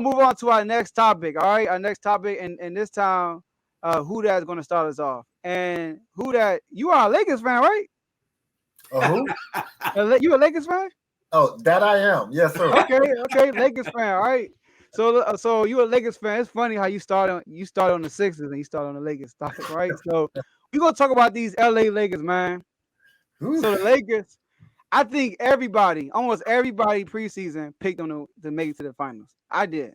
move on to our next topic. All right, our next topic, and this time, who that is going to start us off? And who that you are a Lakers fan, right? Who? You a Lakers fan? Oh, that I am. Yes, sir. Okay, Lakers fan. All right. So you a Lakers fan. It's funny how you start on the Sixers and you start on the Lakers, right? So we're gonna talk about these LA Lakers, man. So the Lakers, I think almost everybody preseason picked them to make it to the finals. I did.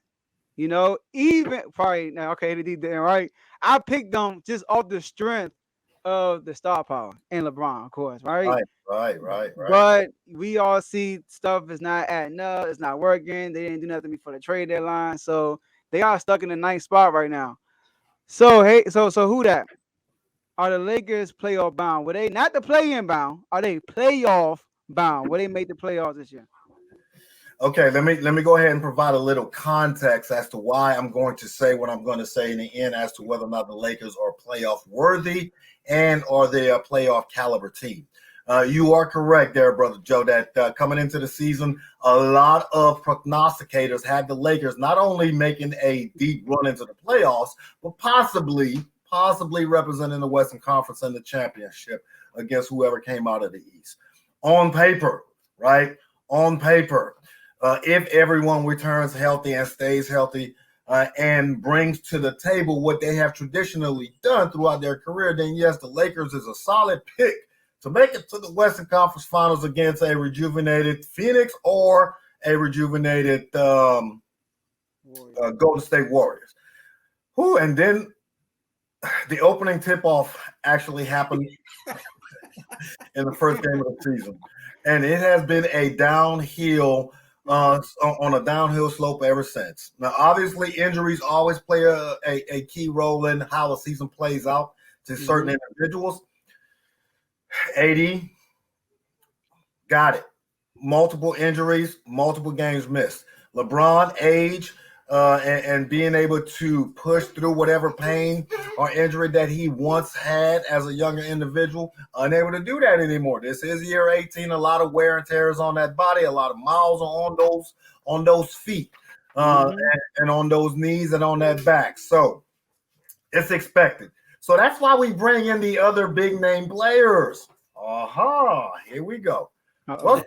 Even probably now, okay, they did right. I picked them just off the strength of the star power and LeBron, of course, right? Right. But we all see stuff is not adding up. It's not working. They didn't do nothing before the trade deadline, so they are stuck in the ninth spot right now. So hey, so who that? Are the Lakers playoff bound? Were they not the play-in bound? Are they playoff bound? Will they make the playoffs this year? Okay, let me go ahead and provide a little context as to why I'm going to say what I'm going to say in the end as to whether or not the Lakers are playoff worthy and are they a playoff caliber team. You are correct there, Brother Joe, that coming into the season, a lot of prognosticators had the Lakers not only making a deep run into the playoffs, but possibly representing the Western Conference and the championship against whoever came out of the East. On paper, right? On paper. If everyone returns healthy and stays healthy and brings to the table what they have traditionally done throughout their career, then yes, the Lakers is a solid pick to make it to the Western Conference Finals against a rejuvenated Phoenix or a rejuvenated Golden State Warriors. And then the opening tip-off actually happened in the first game of the season. And it has been a downhill on a downhill slope ever since. Now, obviously, injuries always play a key role in how a season plays out to certain individuals. AD got it. Multiple injuries, multiple games missed. LeBron, age, and being able to push through whatever pain or injury that he once had as a younger individual, unable to do that anymore. This is year 18, a lot of wear and tears on that body, a lot of miles on those feet, and on those knees and on that back. So it's expected. So that's why we bring in the other big name players. Here we go. Russell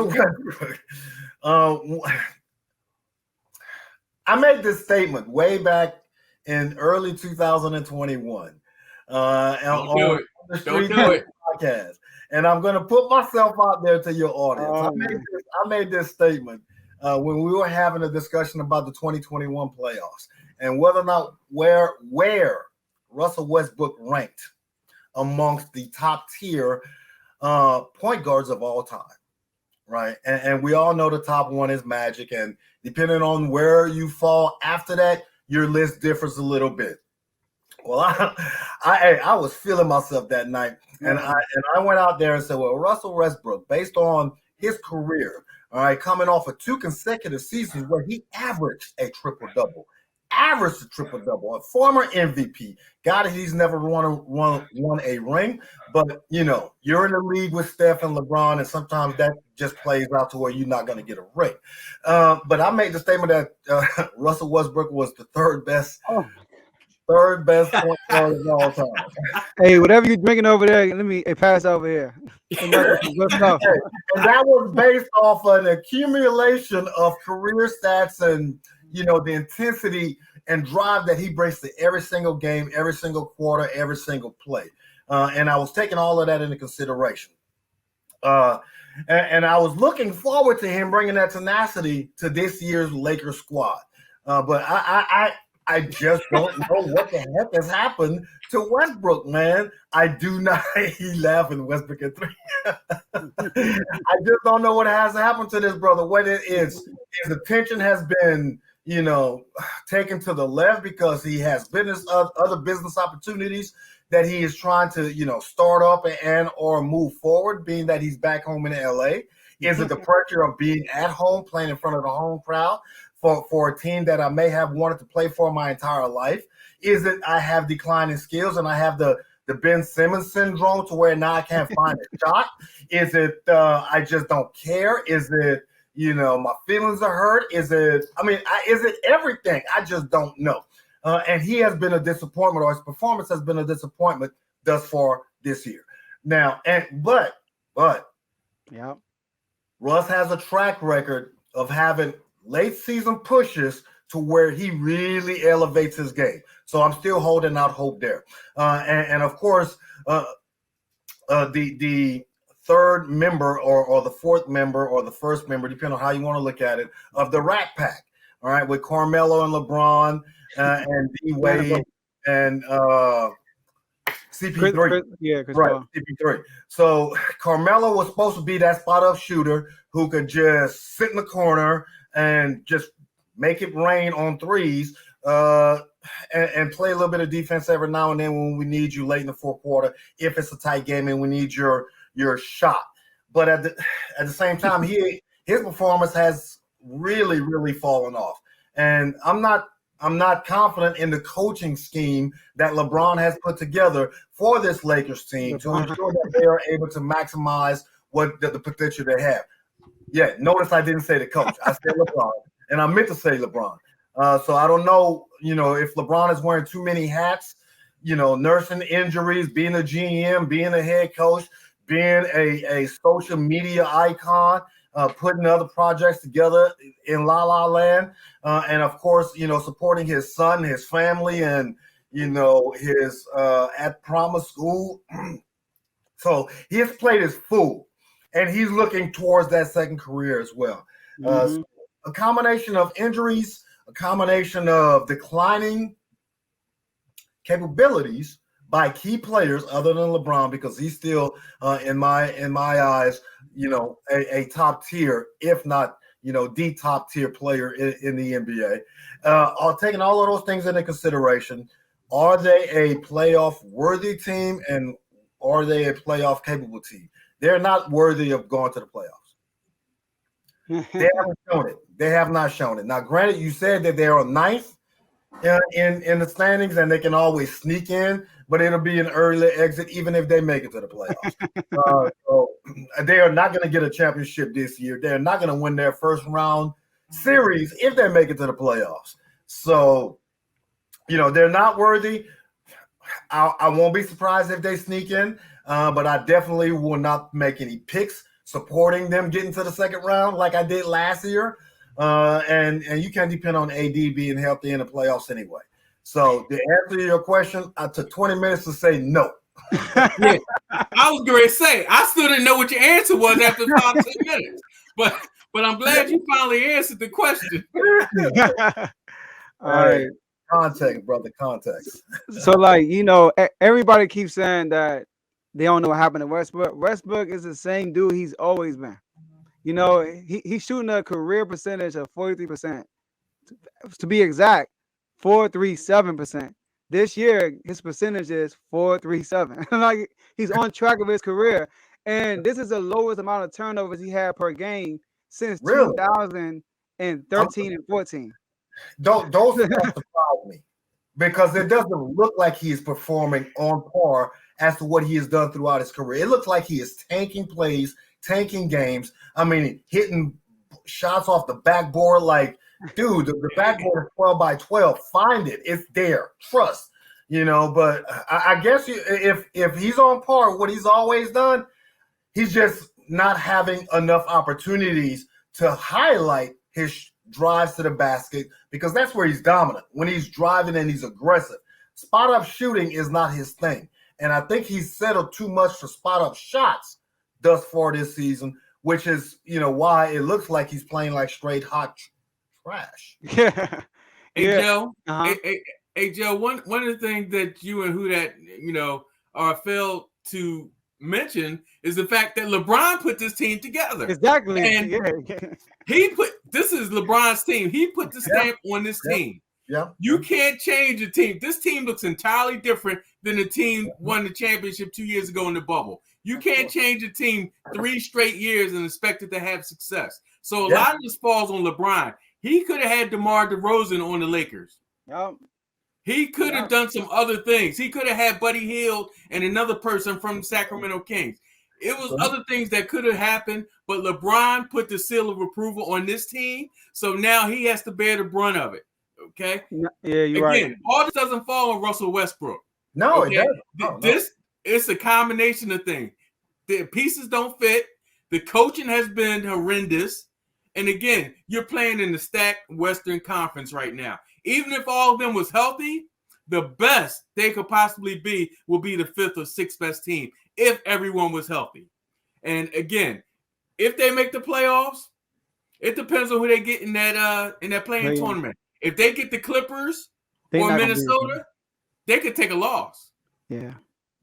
Westbrook. I made this statement way back in early 2021 on the Street podcast, and I'm going to put myself out there to your audience. I made this statement when we were having a discussion about the 2021 playoffs and whether or not where Russell Westbrook ranked amongst the top tier point guards of all time. Right. And we all know the top one is Magic. And depending on where you fall after that, your list differs a little bit. Well, I was feeling myself that night. And I went out there and said, well, Russell Westbrook, based on his career, all right, coming off of 2 consecutive seasons where he averaged a triple-double, a former MVP. God, he's never won a ring, but you're in the league with Steph and LeBron, and sometimes that just plays out to where you're not going to get a ring. But I made the statement that Russell Westbrook was the third best point guard of all time. Hey, whatever you're drinking over there, let me pass over here. And that was based off an accumulation of career stats and the intensity and drive that he brings to every single game, every single quarter, every single play. And I was taking all of that into consideration. And I was looking forward to him bringing that tenacity to this year's Lakers squad. But I just don't know what the heck has happened to Westbrook, man. I do not. He laughing, Westbrook at 3. I just don't know what has happened to this brother. What it is, his attention has been, taken to the left because he has other business opportunities that he is trying to, start up and or move forward, being that he's back home in LA. Is it the pressure of being at home, playing in front of the home crowd for a team that I may have wanted to play for my entire life? Is it I have declining skills and I have the Ben Simmons syndrome to where now I can't find a shot? Is it I just don't care? Is it, My feelings are hurt. Is it everything? I just don't know. And he has been a disappointment, or his performance has been a disappointment thus far this year. Now, but yeah, Russ has a track record of having late season pushes to where he really elevates his game. So I'm still holding out hope there. And of course, the third member or the fourth member or the first member, depending on how you want to look at it, of the Rat Pack. All right, with Carmelo and LeBron and D Wade and CP3. Chris right, Paul. CP3. So Carmelo was supposed to be that spot-up shooter who could just sit in the corner and just make it rain on threes and play a little bit of defense every now and then when we need you late in the fourth quarter, if it's a tight game and we need your shot. But at the same time, his performance has really, really fallen off. And I'm not confident in the coaching scheme that LeBron has put together for this Lakers team to ensure that they are able to maximize what the potential they have. Yeah, notice I didn't say the coach. I said LeBron, and I meant to say LeBron. So I don't know, if LeBron is wearing too many hats, nursing injuries, being a GM, being a head coach, being a social media icon, putting other projects together in La La Land, and of course, supporting his son, his family, and his at Promise School. So he has played his fool, and he's looking towards that second career as well. So a combination of injuries, a combination of declining capabilities by key players other than LeBron, because he's still, in my eyes, a top tier, if not, the top tier player in the NBA. Taking all of those things into consideration, are they a playoff worthy team and are they a playoff capable team? They're not worthy of going to the playoffs. They haven't shown it. They have not shown it. Now, granted, you said that they're on ninth in the standings and they can always sneak in, but it'll be an early exit even if they make it to the playoffs. So they are not going to get a championship this year. They're not going to win their first round series if they make it to the playoffs. So, they're not worthy. I won't be surprised if they sneak in, but I definitely will not make any picks supporting them getting to the second round like I did last year. And you can't depend on AD being healthy in the playoffs anyway. So to answer your question, I took 20 minutes to say no. Yeah, I was going to say, I still didn't know what your answer was after 5 10 minutes. But I'm glad you finally answered the question. All right. Context, brother, context. So, everybody keeps saying that they don't know what happened to Westbrook. Westbrook is the same dude he's always been. He's shooting a career percentage of 43%. To be exact, 437%. This year, his percentage is 437. He's on track of his career. And this is the lowest amount of turnovers he had per game since 2013 and 14. Those surprise me because it doesn't look like he's performing on par as to what he has done throughout his career. It looks like he is tanking plays, tanking games. I mean, hitting shots off the backboard like, dude, the backboard is 12 by 12. Find it. It's there. Trust. But I guess if he's on par with what he's always done, he's just not having enough opportunities to highlight his drives to the basket because that's where he's dominant. When he's driving and he's aggressive. Spot-up shooting is not his thing. And I think he's settled too much for spot-up shots thus far this season, which is, why it looks like he's playing like straight hot trash. Yeah. Hey, Joe. Hey, Joe, one of the things that you and who that, are failed to mention is the fact that LeBron put this team together. Exactly. And this is LeBron's team. He put the stamp on this team. Yeah. You can't change a team. This team looks entirely different than the team won the championship 2 years ago in the bubble. You can't change a team 3 straight years and expect it to have success. So a lot of this falls on LeBron. He could have had DeMar DeRozan on the Lakers. Yep. He could have done some other things. He could have had Buddy Hield and another person from the Sacramento Kings. It was other things that could have happened, but LeBron put the seal of approval on this team, so now he has to bear the brunt of it. Okay. Yeah, you're right. All this doesn't fall on Russell Westbrook. No, okay? It doesn't. This it's a combination of things. The pieces don't fit. The coaching has been horrendous. And again, you're playing in the stacked Western Conference right now. Even if all of them was healthy, the best they could possibly be will be the 5th or 6th best team if everyone was healthy. And again, if they make the playoffs, it depends on who they get in that playing tournament. If they get the Clippers or Minnesota, they could take a loss. Yeah.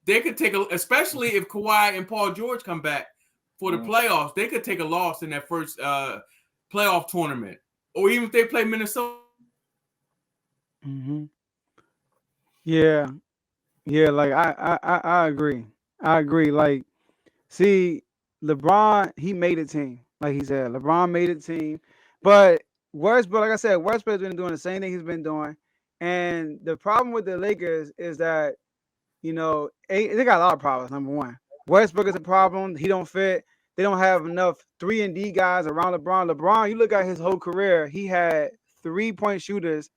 They could take especially if Kawhi and Paul George come back for the playoffs, they could take a loss in that first playoff tournament. Or even if they play Minnesota. Mm-hmm. Yeah. Yeah, like I agree. I agree. Like, see, LeBron, he made a team. Like he said, LeBron made a team. But Westbrook, like I said, Westbrook's been doing the same thing he's been doing. And the problem with the Lakers is that, they got a lot of problems. Number one, Westbrook is a problem. He don't fit. They don't have enough 3-and-D guys around LeBron. LeBron, you look at his whole career, he had 3-point shooters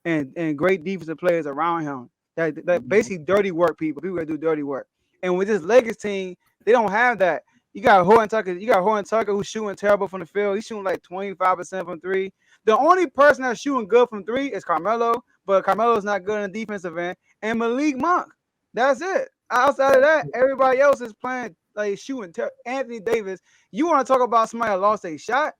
and great defensive players around him. That basically dirty work people that do dirty work. And with this Lakers team, they don't have that. You got Horton Tucker who's shooting terrible from the field. He's shooting like 25% from 3. The only person that's shooting good from 3 is Carmelo, but Carmelo's not good in the defensive end. And Malik Monk. That's it. Outside of that, everybody else is playing like shooting. Anthony Davis. You want to talk about somebody that lost a shot?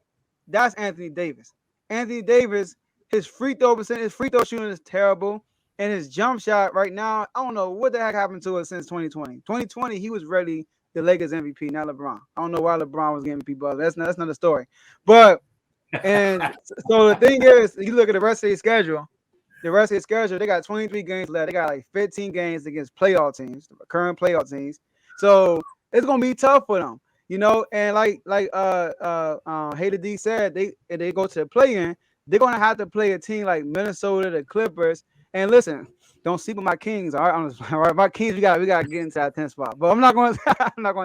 That's Anthony Davis. Anthony Davis, his free throw shooting is terrible. And his jump shot right now, I don't know what the heck happened to it since 2020. 2020, he was really the Lakers MVP, not LeBron. I don't know why LeBron was getting MVP buzz. That's not a story. But and so the thing is, you look at the rest of their schedule. The rest of their schedule, they got 23 games left. They got like 15 games against playoff teams, current playoff teams. So it's gonna be tough for them, And like Hater D said, if they go to the play-in, they're gonna have to play a team like Minnesota, the Clippers. And listen, don't sleep with my Kings. All right, my Kings, we got to get into that 10th spot. But I'm not going to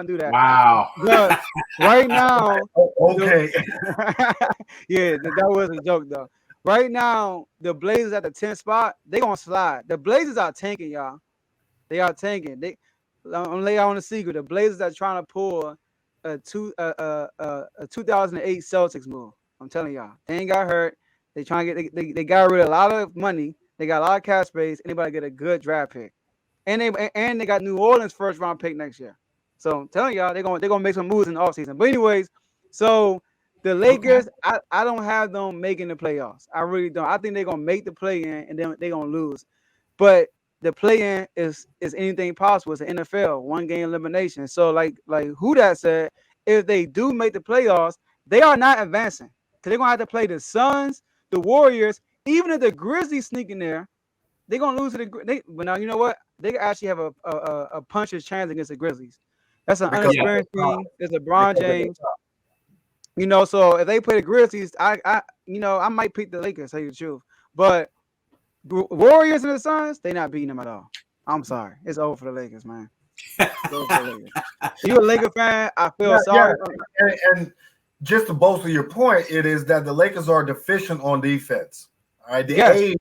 do that. Wow. But right now, okay. Yeah, that was a joke though. Right now, the Blazers at the 10th spot, they gonna slide. The Blazers are tanking, y'all. They are tanking. I'm gonna lay out on the secret. The Blazers are trying to pull a 2008 Celtics move. I'm telling y'all, they ain't got hurt. They trying to get they got rid of a lot of money. They got a lot of cap space. Anybody get a good draft pick, and they got New Orleans first round pick next year. So I'm telling y'all, they're gonna make some moves in the offseason. But anyways, so the Lakers, I don't have them making the playoffs. I really don't. I think they're gonna make the play-in and then they're gonna lose. But the play-in is anything possible. It's an NFL 1-game elimination. So like who that said, if they do make the playoffs, they are not advancing because they're gonna have to play the Suns, the Warriors. Even if the Grizzlies sneak in there, they're gonna lose to the. But now you know what? They actually have a puncher's chance against the Grizzlies. That's an unexperienced team. There's LeBron James. So if they play the Grizzlies, I might pick the Lakers. Tell you the truth, but Warriors and the Suns, they not beating them at all. I'm sorry, it's over for the Lakers, man. You a Laker fan? I feel sorry. Yeah. And just to bolster your point, it is that the Lakers are deficient on defense. All right, the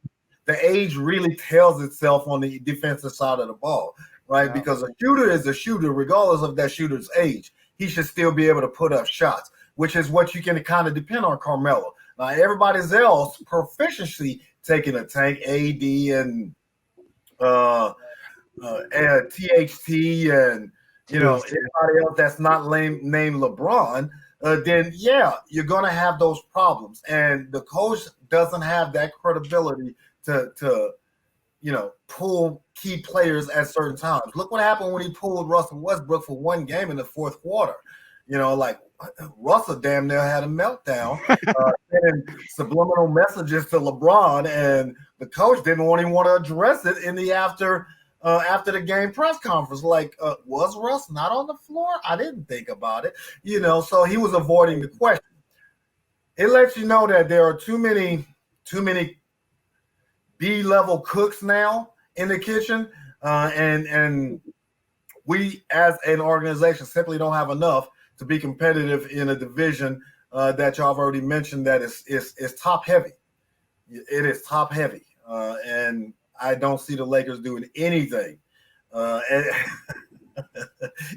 age really tells itself on the defensive side of the ball, right? Yeah. Because a shooter is a shooter, regardless of that shooter's age. He should still be able to put up shots, which is what you can kind of depend on Carmelo. Now, everybody else proficiency taking a tank, AD and THT and everybody else that's not named LeBron. Then you're gonna have those problems, and the coach doesn't have that credibility to pull key players at certain times. Look what happened when he pulled Russell Westbrook for one game in the fourth quarter. Russell damn near had a meltdown, sending subliminal messages to LeBron, and the coach didn't even want to address it in the after the game press conference. Was Russ not on the floor? I didn't think about it. So he was avoiding the question. It lets you know that there are too many B-level cooks now in the kitchen, and we as an organization simply don't have enough to be competitive in a division that y'all have already mentioned that is top heavy. It is top heavy, and I don't see the Lakers doing anything.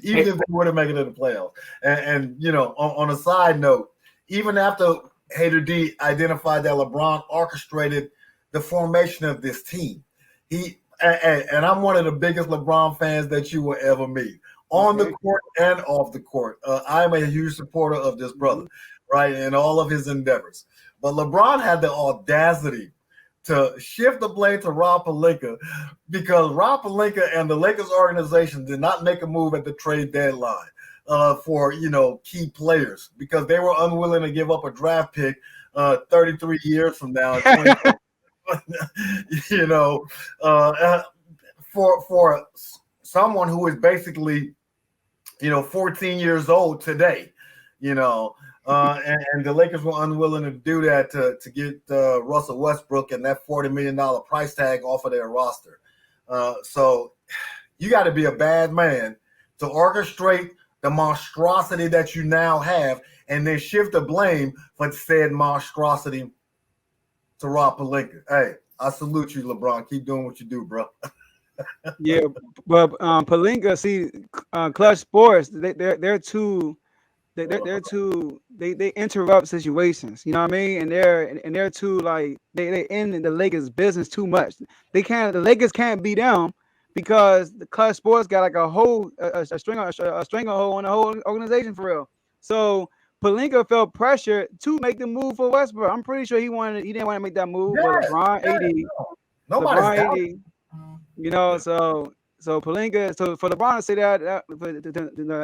Even if they were to make it in the playoffs. And you know, on a side note, even after Hater D identified that LeBron orchestrated the formation of this team, and I'm one of the biggest LeBron fans that you will ever meet, on the court and off the court. I'm a huge supporter of this brother, right, and all of his endeavors. But LeBron had the audacity to shift the blame to Rob Pelinka because Rob Pelinka and the Lakers organization did not make a move at the trade deadline for, you know, key players because they were unwilling to give up a draft pick 33 years from now. You know, for someone who is basically, you know, 14 years old today, you know. And the Lakers were unwilling to do that to get Russell Westbrook and that $40 million price tag off of their roster. So you got to be a bad man to orchestrate the monstrosity that you now have and then shift the blame for said monstrosity to Rob Pelinka. Hey, I salute you, LeBron. Keep doing what you do, bro. Yeah, but Pelinka, see, Clutch Sports, they're too. They interrupt situations, you know what I mean? And they're too like they in the Lakers business too much. The Lakers can't beat them because the Clutch Sports got like a stranglehold on the whole organization for real. So Pelinka felt pressure to make the move for Westbrook. I'm pretty sure he didn't want to make that move, but LeBron AD, Nobody's LeBron AD, you know, so Pelinka, so for LeBron to say that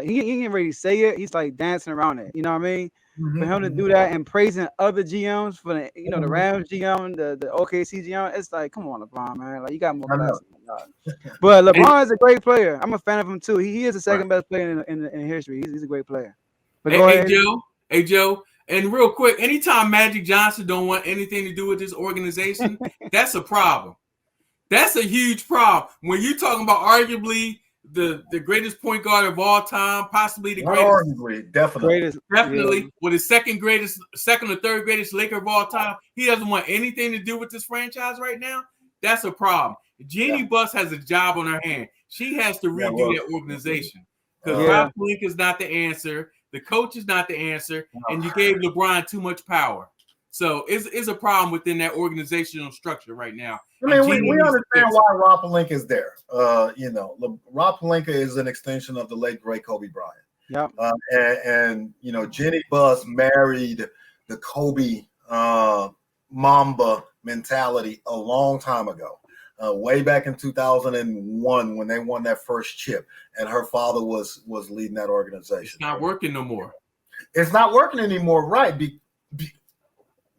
he didn't really say it. He's like dancing around it. You know what I mean? For him to do that and praising other GMs for the, you know, the Rams GM, the OKC GM, it's like, come on, LeBron, man, like you got more class than that. But LeBron is a great player. I'm a fan of him too. He is the second best player in history. He's a great player. But Hey Joe, and real quick, anytime Magic Johnson don't want anything to do with this organization, that's a problem. That's a huge problem. When you're talking about arguably the greatest point guard of all time, possibly the greatest. Arguably, definitely. With his second or third greatest Laker of all time, he doesn't want anything to do with this franchise right now. That's a problem. Jeannie Buss has a job on her hand. She has to redo that organization because Rob Pelinka is not the answer. The coach is not the answer, and you gave LeBron too much power. So it's a problem within that organizational structure right now. I mean, we understand why Rob Pelinka is there. You know, Rob Pelinka is an extension of the late great Kobe Bryant. Yeah. And you know, Jeannie Buss married the Kobe Mamba mentality a long time ago, way back in 2001 when they won that first chip, and her father was leading that organization. It's not working no more. It's not working anymore, right?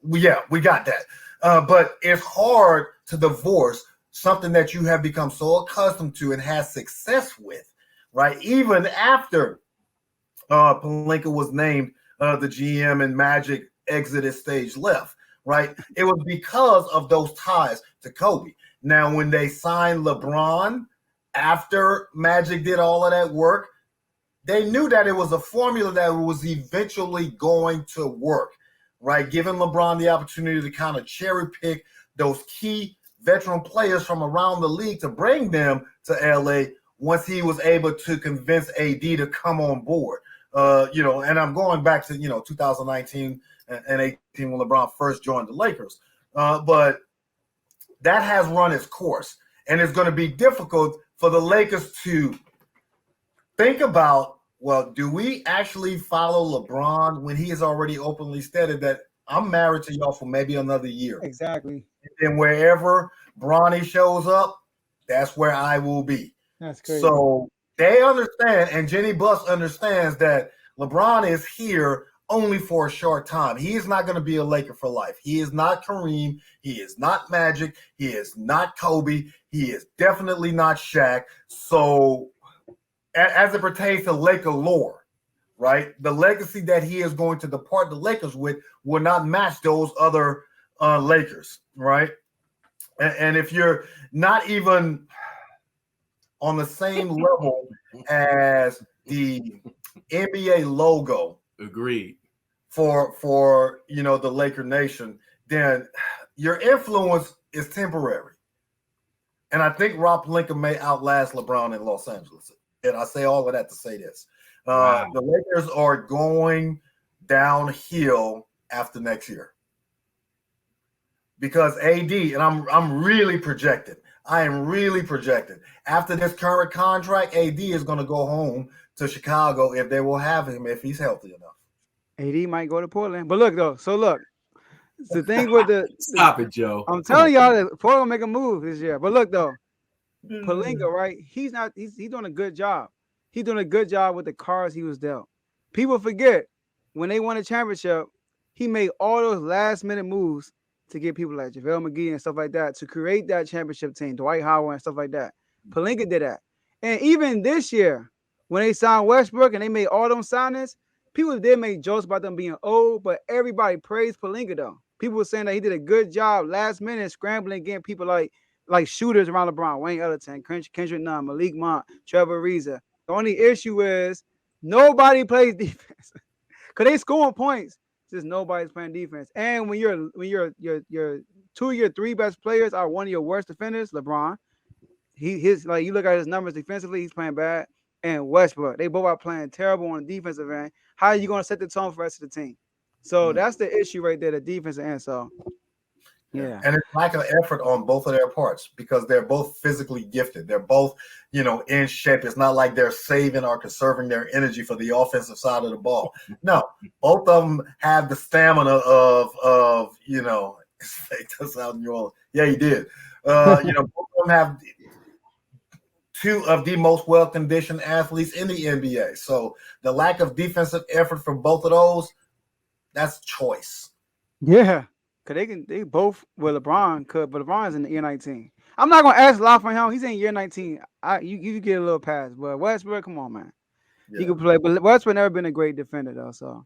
We got that. But it's hard to divorce something that you have become so accustomed to and had success with, right? Even after Pelinka was named the GM and Magic exited stage left, right? It was because of those ties to Kobe. Now, when they signed LeBron after Magic did all of that work, they knew that it was a formula that was eventually going to work. Right, giving LeBron the opportunity to kind of cherry pick those key veteran players from around the league to bring them to LA once he was able to convince AD to come on board. You know, and I'm going back to, you know, 2019 and 18 when LeBron first joined the Lakers. But that has run its course, and it's going to be difficult for the Lakers to think about, well, do we actually follow LeBron when he has already openly stated that I'm married to y'all for maybe another year? Exactly. And wherever Bronny shows up, that's where I will be. That's crazy. So they understand, and Jeannie Buss understands that LeBron is here only for a short time. He is not going to be a Laker for life. He is not Kareem. He is not Magic. He is not Kobe. He is definitely not Shaq. So as it pertains to Laker lore, right, the legacy that he is going to depart the Lakers with will not match those other Lakers, right? And if you're not even on the same level as the NBA logo. Agreed. For the Laker Nation, then your influence is temporary. And I think Rob Pelinka may outlast LeBron in Los Angeles. And I say all of that to say this. Wow. The Lakers are going downhill after next year. Because AD, and I'm really projected. I am really projected. After this current contract, AD is going to go home to Chicago if they will have him, if he's healthy enough. AD might go to Portland. But look, though. So, look. The thing with Stop it, Joe. I'm telling y'all that Portland will make a move this year. But look, though. Pelinka, right? He's doing a good job. He's doing a good job with the cards he was dealt. People forget when they won a championship, he made all those last-minute moves to get people like JaVale McGee and stuff like that to create that championship team, Dwight Howard and stuff like that. Pelinka did that. And even this year, when they signed Westbrook and they made all them signings, people did make jokes about them being old, but everybody praised Pelinka, though. People were saying that he did a good job last minute scrambling, getting people like shooters around LeBron, Wayne Ellington, Kendrick Nunn, Malik Monk, Trevor Ariza. The only issue is nobody plays defense because they scoring points. Just nobody's playing defense. And when your two of your three best players are one of your worst defenders, LeBron, you look at his numbers defensively, he's playing bad. And Westbrook, they both are playing terrible on the defensive end. How are you going to set the tone for the rest of the team? So that's the issue right there, the defensive end. So yeah. And it's lack of effort on both of their parts because they're both physically gifted. They're both, in shape. It's not like they're saving or conserving their energy for the offensive side of the ball. No, both of them have the stamina of that's out in New Orleans. Yeah, he did. Both of them have two of the most well-conditioned athletes in the NBA. So the lack of defensive effort from both of those, that's choice. Yeah. Because they both, LeBron could, but LeBron's in the year 19. I'm not going to ask a lot from him. He's in year 19. You get a little pass. But Westbrook, come on, man. Yeah. He can play. But Westbrook never been a great defender, though. So.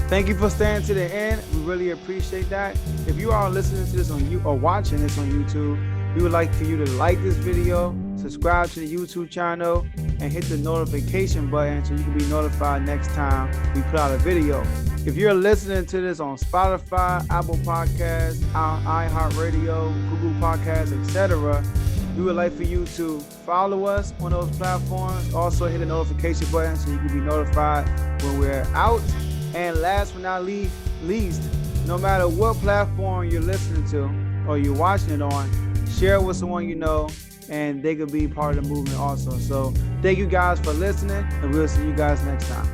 Thank you for staying to the end. We really appreciate that. If you are listening to this or watching this on YouTube, we would like for you to like this video, subscribe to the YouTube channel, and hit the notification button so you can be notified next time we put out a video. If you're listening to this on Spotify, Apple Podcasts, iHeartRadio, Google Podcasts, etc., we would like for you to follow us on those platforms. Also hit the notification button so you can be notified when we're out. And last but not least, no matter what platform you're listening to or you're watching it on, share it with someone you know, and they could be part of the movement also. So thank you guys for listening, and we'll see you guys next time.